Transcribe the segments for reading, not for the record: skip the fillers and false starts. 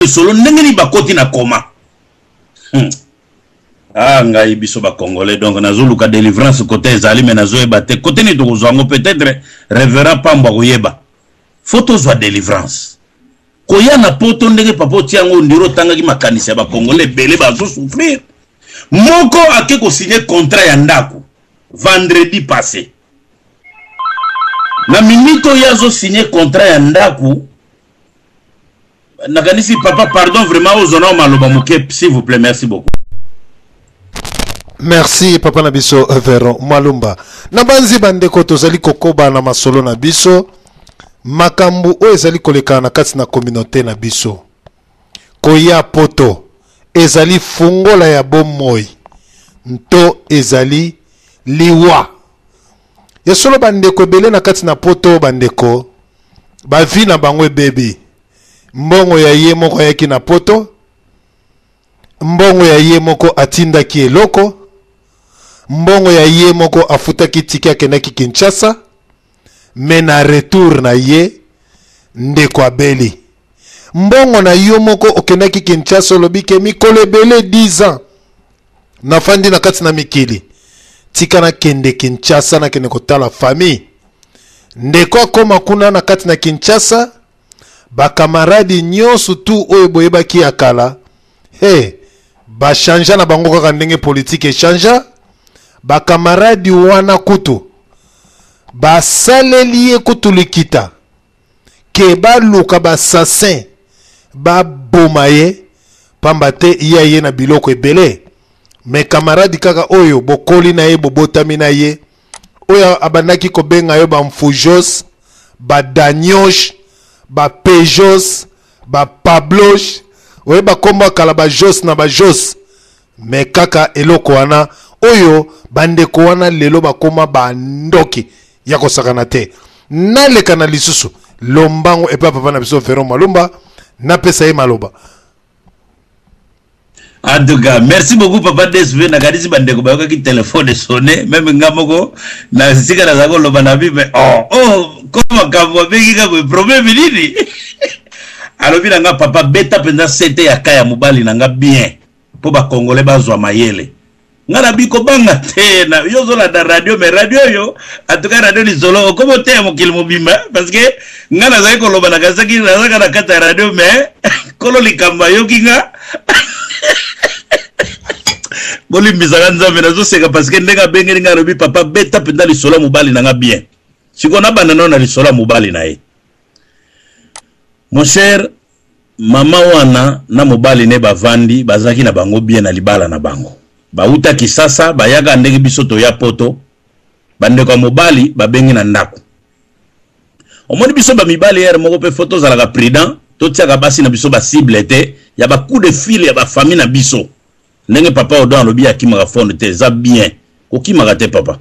solo ndengeni bakoti na koma. Ah ngai biso ba congolais donc nazoluka délivrance côté ezali mais nazoyeba te côté ni tozwango peut-être révérend Pamba koyeba. Photo zwa délivrance. Koya na poto ndenge papo tiango ndiro tangaki makanisi ya ba congolais belé bazo souffrir. Moko akeko signer contrat ya ndako vendredi passé. Na minito yazo signer contrat ya ndako nakanisi papa pardon vraiment aux honneurs maloba moke s'il vous plaît merci beaucoup. Merci papa na biso Veron Malumba. Na banzi bandeko tozali kokoba na masolo na biso makambu o ezali koleka na kati na communauté na biso. Koya poto ezali fungola ya bomoi. Nto ezali liwa. Ya solo bandeko ebele na kati na poto bandeko bavi na bango bebe. Mbongo ya ye moko yaki na poto. Mbongo ya ye moko atindaki eloko. Mbongo ya ye moko afutaki tiki akenaki Kinshasa. Mais na retour na ye ndeko abeli. Mbongo na yo moko okenaki Kinshasa lobike mikolo ebele 10 ans. Nafandi na kati na mikili. Tika na kende Kinshasa na kende kotala famille. Ndeko akoma kuna na kati na Kinshasa. Ba kamaradi nyonso tu oyo boyebaki akala. Hey, ba chanja na bango kaka ndenge politique e chanja. Ba kamaradi wana kutu. Ba saleliye kutu likita. Ke ba luka ba assassin. Ba bomaye. Pambate iya ye na biloko ebele. Me kamaradi kaka oyo bokoli na ye bobotami na ye. Oyo abandaki kobenga yo ba mfujos. Ba danyosh. Ba pejos. Ba pablosh. Oyo ba komba kala ba jos na ba jos. Me kaka eloko wana. Oyo bandeko wana lelo bakoma bandoki ya kosakana te. Naleka na lisusu lombango epa papa na biso Veron Malumba na pesa ye maloba. En tout cas, merci beaucoup papa DSV na kadisi bandeko bayoka ki téléphone sonné même ngamoko na sika na zako loba na bibe koma kabo beki ka ko problème nini. Alobi na nga papa beta penza sete ya kaya mobali na nga bien po ba congolais bazwa mayele. Ngana biko banga te na yozo la da radio mais radio yo atuka radio ni solo komo te mo kilimo bimba parce que ngana zai ko loba na kasaki na na kata radio mais kolo likamba yo kinga boli mbizaka nzambe na zo seka parce que ndenga bengeli ngana bi papa beta penda li solo mobali na nga bien siko na bana na li solo mobali na ye. Mon cher mama wana na mobali ne bavandi bazaki na bango bien na libala na bango. Bauta kisasa bayaga ndenge biso to ya poto bandeko mobali babengi na ndako. Omoni biso ba mibali ere moko pe photo zalaka prudent to tiaka basi na biso ba cible te ya ba coup de fil ya ba famille na biso. Ndenge papa odo lobi akimaka fond te za bien kokimaka te papa.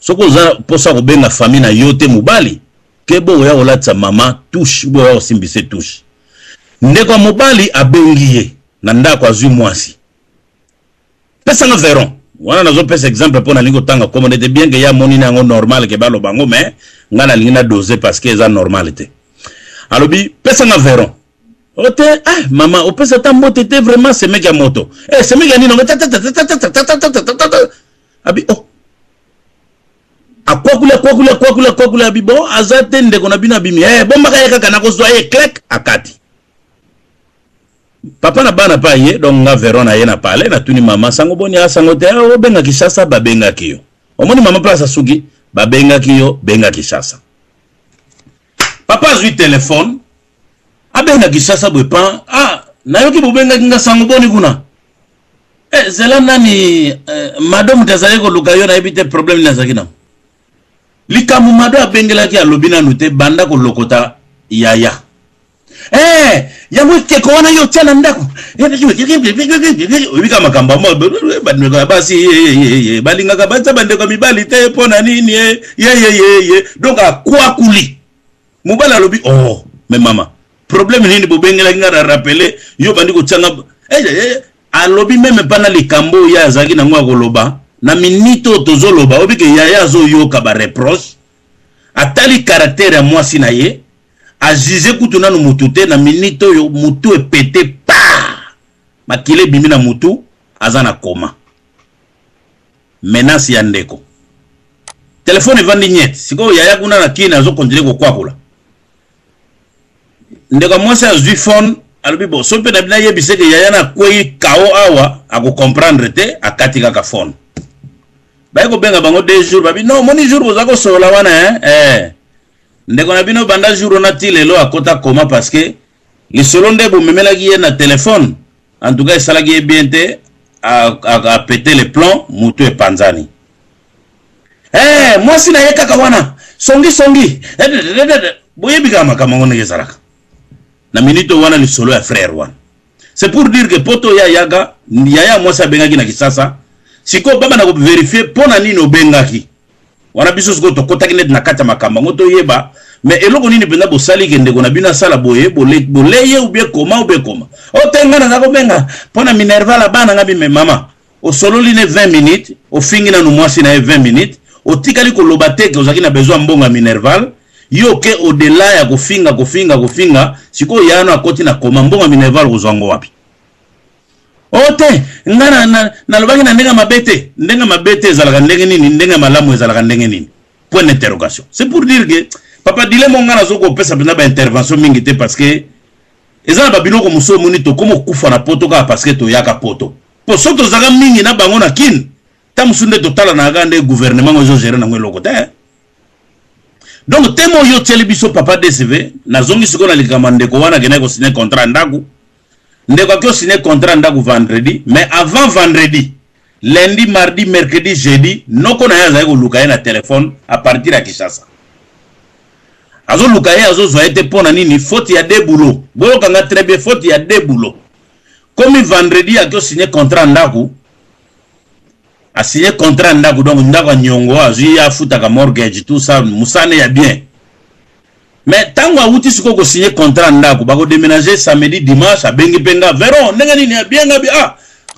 Soko za posa ko benga famille na yote mobali kebo ya olatsa mama touche bo ya osimbise touche. Ndeko mobali abengi ye na ndako azu mwasi. Pesa nga Veron. Wana nazo pesa exemple pour na lingo tanga comme n'était bien que ya moni na ngo normal ke balo bango mais nga na linga doser parce que ça normalité. Alobi pesa nga Veron. Ote mama o pesa ta moto était vraiment ce mec à moto. Ce mec a ni non abi akokula abi bon azate ndeko na bina bimi bomba kaya kana ko soye click akati. Papa na bana pa ye donc nga Veron na ye na pale na tuni mama sango boni asango te o benga Kinshasa babenga kiyo. Omoni mama place asuki babenga kiyo benga Kinshasa. Papa zui téléphone abenga Kinshasa bwepa na yoki bobenga kinga sango boni kuna. Zela nani madame tazali ko lukayo na ebite problème na zakina. Likamu mado abengela ki alobina nute banda ko lokota yaya. Ya mwike kwa wana yote na ndako. Ubika makamba mo bandeko basi balinga kabata bandeko mibali te pona nini donc akwa kuli. Mubala lobi mais mama problème nini bobengela ngara rappeler yo bandiko tsanga alobi même pana likambo ya zaki na ngwa koloba na minito tozoloba obike yaya zo yo ka ba reproche atali caractère ya mwasi na ye a jugé kutuna no mutute na minito yo mutu e pété pa makile bimi na mutu azana koma menace ya ndeko telefone vandi nyet siko yaya kuna na kina zo kontinue ko kwakula ndeko mwasi azwi phone alobi bo so pe na bina yebise ke yaya na kwei kao awa ako comprendre te akati kaka phone ba ko benga bango 2 jours babi non moni jour bozako sola wana ndeko na bino banda jour na tilelo akota koma parce que le solo nde bo memela ki na téléphone en tout cas sala ki bien te a pété le plomb mutu e panzani moi si na yeka kawana songi boyebi kama kama ngone gezaraka na minito wana le solo ya frère wana c'est pour dire que poto ya yaga yaya moi sa bengaki na kisasa siko baba na ko vérifier pona nini obengaki wana biso siko to kotaki net na kata makamba ngoto yeba mais eloko nini penda bo sali ke ndeko na bina sala boye boleye ou bien comment o tenga na ko benga pona minerva la bana ngabi me mama o solo line 20 minutes o fingi na no mwasi na 20 minutes o tikali ko lobate ke ozaki na besoin mbonga minerval yo ke au delà ya ko finga siko yana akoti na koma mbonga minerval kozwango wapi ote ngana na lobaki na ndenga mabete ezalaka ndenge nini ndenga malamu ezalaka ndenge nini point d'interrogation c'est pour dire que papa dile mo ngana zoko pesa bina ba intervention mingi te parce que ezala ba biloko muso moni to komo kufa na poto ka parce que to yaka poto po soto zaka mingi na bango na kin ta musunde totala na gande gouvernement ngo gérer na ngelo te donc temo yo telebiso papa DCV na zongi siko na likamande ko wana gena ko signer contrat ndaku ndeko ko signer contrat ndaku vendredi mais avant vendredi lundi mardi mercredi jeudi noko na yaza ko luka na téléphone à partir à Kinshasa azo luka azo zoete pona nini faute ya deux boulots boyo kanga très bien faute ya deux boulots comme vendredi a ko signer contrat ndaku a signé contrat ndaku donc ndako nyongo azui ya futa ka mortgage tout ça musane ya bien mais tango awuti siko ko signé contrat ndaku bako déménager samedi dimanche a bengi penga veron ndenge nini ya bien ngabi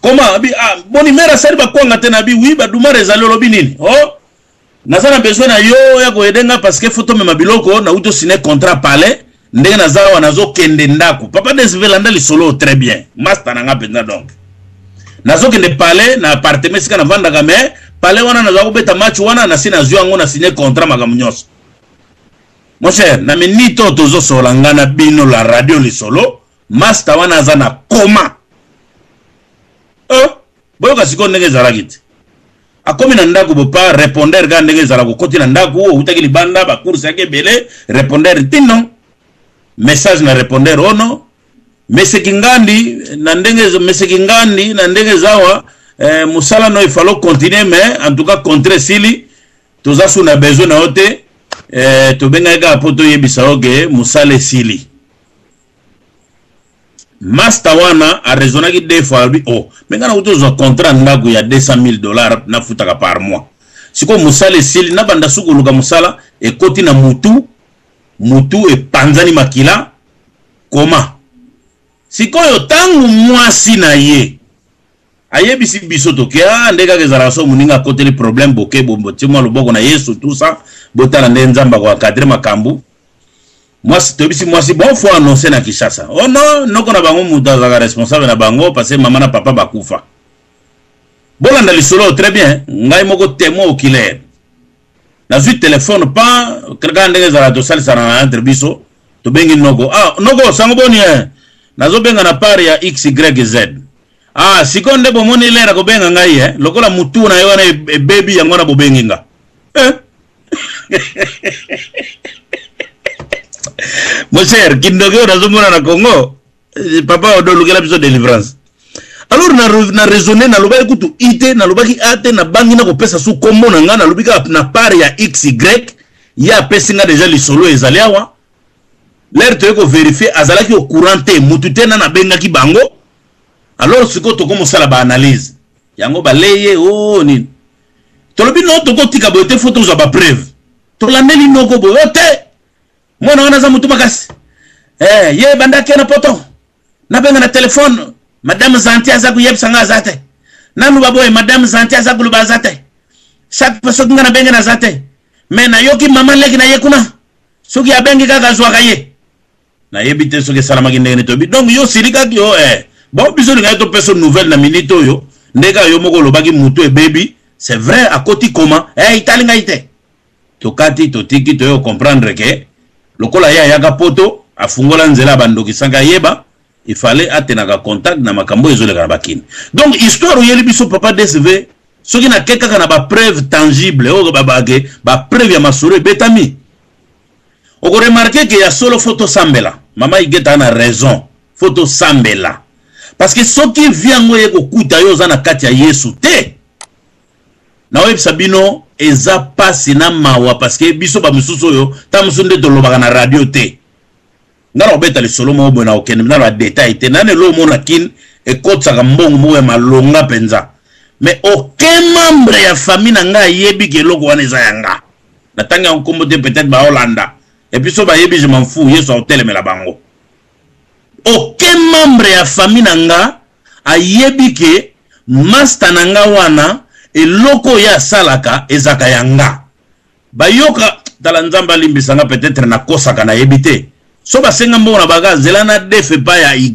comment abi boni mera sari ba kwanga tena bi oui ba duma rezali lobi nini nazana besoin na yo ya ko edenga parce que photo mema biloko na uto signé contrat palais ndenge nazala wana zo kende ndaku papa desvelanda li solo très bien master na ngapenda donc nazo kende palais na appartement sika na vanda kame palais wana nazo ko beta match wana na sina zio ngo na signé contrat magamunyoso mon cher na minito tozo solangana bino la radio li solo master wana za na koma boyo kasiko ndenge zarakiti akomi na ndaku bopa répondeur ga ndenge zarako koti na ndaku utaki libanda ba course yake bele répondeur tino message na répondeur ono mesekingandi na ndenge zawa musala no ifalo continuer mais en tout cas contre sili toza suna besoin na ote to benga ga poto yebisa oge musale sili master wana a raisonnaki deux fois bi menga na utozo contrat ndaku ya $200,000 na futaka par mois siko musale sili na banda sukuluka musala e koti na mutu e panzani makila koma sikoyo tangu mwasi na ye ayebisi biso toke ndeka kezala so muninga koteli problème boke bombo timo loboko na Yesu tout ça botala nde nzamba kwa cadre makambu mwasi tobisi mwasi bon faut annoncer na Kinshasa non noko na bango muta za responsable na bango parce que maman na papa bakufa bolanda lisolo très bien ngai moko témoin oculaire na vu téléphone pas quelqu'un ndenge za to sali sana entre biso to bengi noko noko sango boni nazo benga na pare ya XYZ sikonde bomoni lera ko benga ngai lokola mutu na yo na baby yango na bobenginga mon cher kindogo nazo mona na Congo papa odo lukela biso délivrance alors na raisonner na loba ekutu ite na lobaki ate na bangi na ko pesa su kombo na nga na lobika na pare ya XY ya pesinga déjà lisolo ezali awa l'air te ko vérifier azalaki au courant te mutu tena na benga ki bango alors siko to komo sala ba analyse yango baleye ni tolobi no to ko tika bote photo za ba preuve to landeli no ko bote mona wana za mutu makasi ye banda ke na poto na benga na téléphone madame Zanti azaku yeb sanga zate nanu baboy madame Zanti azaku luba zate chaque personne ngana benga na zate mais na yoki mama leki na yekuna soki abengi kaka zwa kaye na yebite soki salama ndenge tobi donc yo silika ki yo bon biso linga to personne nouvelle na minute yo ndeka yo moko lobaki mutu baby c'est vrai à côté comment italinga ite to kati to tiki to yo comprendre que lokola ya yaka poto afungola nzela bandoki sanga yeba il fallait atenaka contact na makambo ezoleka na bakini donc histoire yeli biso papa DSV soki na keka kana ba preuve tangible o ba preuve ya masoro betami oko remarquer que ya solo photo sambela mama igeta na raison photo sambela parce que soki viango yeko kuta yo za na kati ya Yesu te na web sabino eza pasi na mawa parce que biso ba mususu yo ta musunde to lobaka na radio te ngara obeta le solo mo bona okende na ba detail te nane lo mona kin e kotsa ka mbongo mo ya malonga penza mais aucun membre ya famille na nga yebi ke loko wana eza yanga na tanga nkombo te peut-être ba Hollanda et puis so ba yebi je m'en fous yeso hotel me la bango aucun membre ya famille na nga ayebi ke master na nga wana e loko ya salaka ezaka yanga bayoka tala nzamba limbisanga peut-être na kosaka na yebite so basenga mbona baga zela na defe pa ya y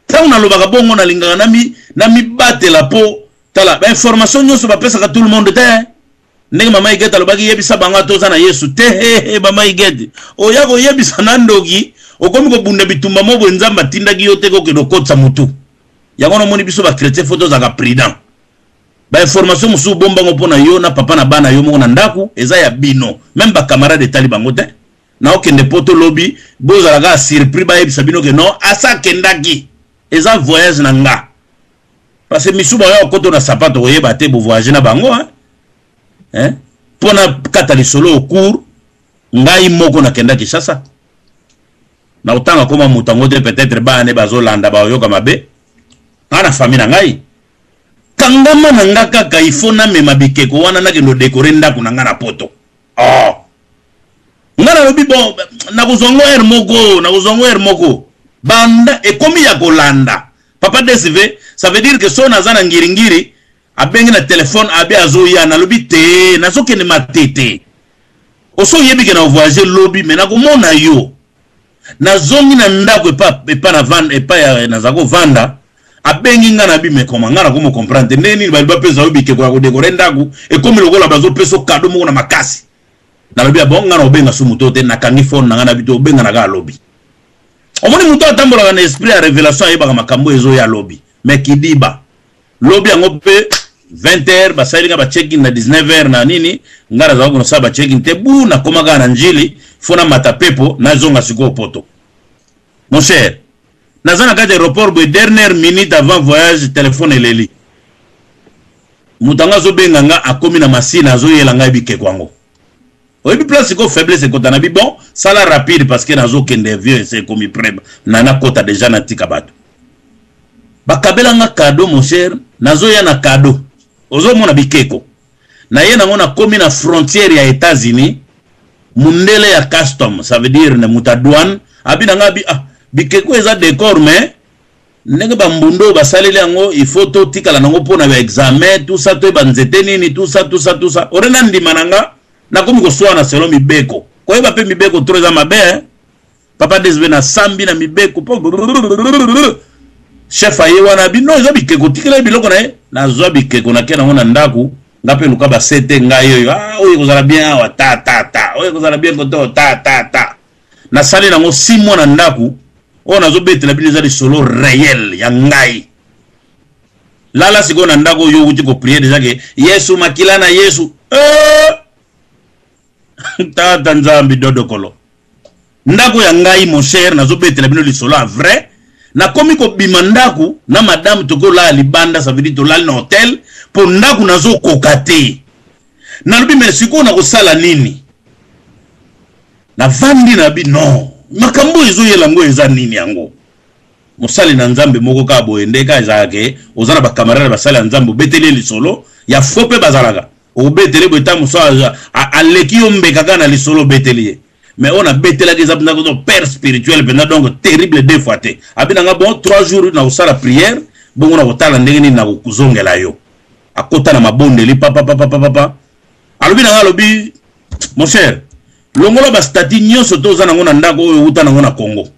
tant na lobaka bongo na lingaka na mi batela po tala ba information nyonso bapesa ka tout le monde te ndenge mama igeta lobaki yebisa banga toza na Yesu te mama igeti oya ko yebisa na ndoki okomi ko bunda bitumba mobo nzamba tindaki yote ko kedo kotsa mutu yango no moni biso ba chrétien photos aka prudent ba information musu bomba ngopona yo na papa na bana yo moko na ndaku eza ya bino même ba camarade de taliban ngote na okende poto lobby boza la ga surpris ba yebisa bino ke non asa kendaki eza voyage na nga parce que misuba yo koto na sapato oyeba te bo voyage na bango pona kata solo au cours ngai moko na kenda Kinshasa na utanga koma mutango te peut-être ba ne bazolanda ba yo kama be ana famille na ngai kangama na nga kaka ifona mema bikeko wana na kendo décorer ndako na nga na poto ngana lobi bon na kuzongo er moko banda e komi ya kolanda papa DSV ça veut dire que son azana ngiringiri abengi na téléphone abi azoya na lobi te na soke ne matete oso yebi ke na voyager lobby mais na komona yo na zongi na ndako epa na vanda epa ya na zako vanda abengi ngana bi me koma ngana ko mo comprendre ndeni ba pesa obi ke ko décorer ndako e komi lokola bazo peso cadeau mo na makasi na lobi bon ngana obenga sumuto te na kangi phone na ngana bito obenga na ga lobby omoni muto atambola na esprit ya révélation ayeba makambo ezo ya lobby mais kidiba lobby yango pe 20h basalinga ba check in na 19h na nini ngara za ko sa ba check in te bu na komaga na njili fona matapepo na zonga siko poto mon cher nazana ka aéroport bo dernière minute avant voyage téléphone eleli mutanga zo benga nga akomi na masina azo yela nga bike kwango oyebi place ko faiblesse ko tanabi bon sala rapide parce que nazo kende vieux c'est comme preba nana kota déjà na tika bato bakabela nga cadeau mon cher nazo ya na cadeau ozo mona bikeko na ye na ngona komi na frontière ya États-Unis mundele ya custom ça veut dire na muta douane abi na nga bikeko eza décor mais ndenge ba mbundo basaleli yango il faut to tikala nango pona ba examen tout ça to banzete nini tout ça orena ndima nanga na komi ko swana selon mibeko ko yeba pe mibeko trop za mabe papa DSV na sambi na mibeko chef aye wana bi no zo bikeko tikela biloko na zo bikeko na kena ngona ndaku ngape luka ba sete ngayo oyo kozala bien awa ta oyo kozala bien koto ta na sali nango 6 mois na ndaku o na zo betela biliza li solo réel ya ngai lala siko na ndaku yo uti ko prier déjà que Yesu makila na Yesu ta nzambi dodo kolo ndaku ya ngai mon cher na zo betela bino li solo a vrai na komi ko bimandaku na madame toko la libanda ça veut dire to la na hotel pour ndaku nazo kokate na lobi merci ko na ko sala nini na vandi na bi non makambo ezo yelango eza nini yango mosali na nzambe moko ka boende ka ezake ozana ba camarade basala nzambe betele lisolo ya fope bazalaka o betele bota musa aleki yombeka kana lisolo betelier mais on a betela que ça donc père spirituel donc terrible deux fois te abinanga bon 3 jours na usala prière bon on a otala ndenge na kuzongela yo akota na mabonde li papa alobi na alobi mon cher longola ba statut nyonso toza nango na ndako oyo uta nango na Congo